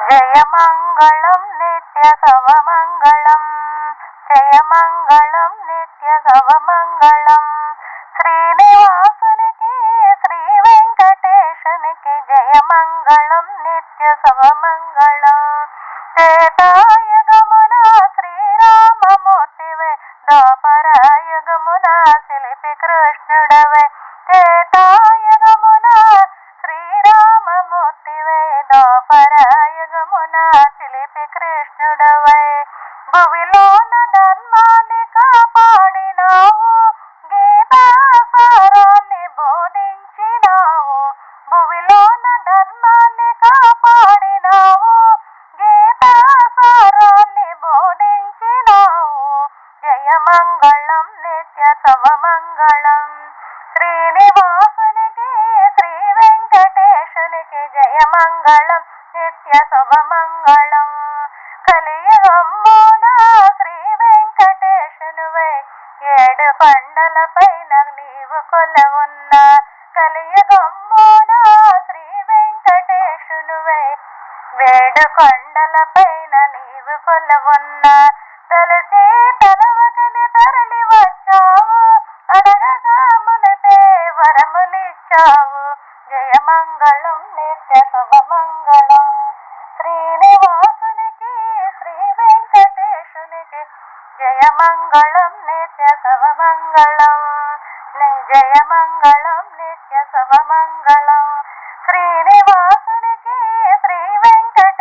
జయమంగళం నిత్య సవమంగళం, జయమంగళం నిత్య సవమంగళం. శ్రీనివాసునికి శ్రీ వెంకటేశునికి జయమంగళం నిత్య సవమంగళం. త్రేతాయుగమున శ్రీరామమూర్తివే, ద్వాపరయుగమున శిల్పి కృష్ణుడవే. త్రేతాయుగమున శ్రీరామమూర్తివే, ద్వాపరయుగమున శిల్పి కృష్ణుడవై. భువిలోన ధర్మాన్ని కాపాడినావు, గీతాసారాన్ని బోధించినావు. భువిలోన ధర్మాన్ని కాపాడినావు, గీతాసారాన్ని బోధించినావు. జయమంగళం నిత్య సవమంగళం. శ్రీనివాసునికి శ్రీ వెంకటేశునికి జయమంగళం నిత్య శుభమంగళం. కలియుగమున శ్రీ వెంకటేశునివై, ఏడు కొండల పైన నీవు కొలువున్న. కలియుగమున శ్రీ వెంకటేశునివై, ఏడు కొండల పైన నీవు కొలువున్న. తలసి తలవకని తరలి వచ్చావు, అడగగా మునిపే వరములిచ్చావు. జయమంగళం నిత్య శుభమంగళం. శ్రీనివాసునికి శ్రీ వెంకటేశునికి జయమంగళం నిత్య శుభమంగళం. జయమంగళం నిత్య శుభమంగళం. శ్రీనివాసునికి శ్రీ వెంకటేశునికి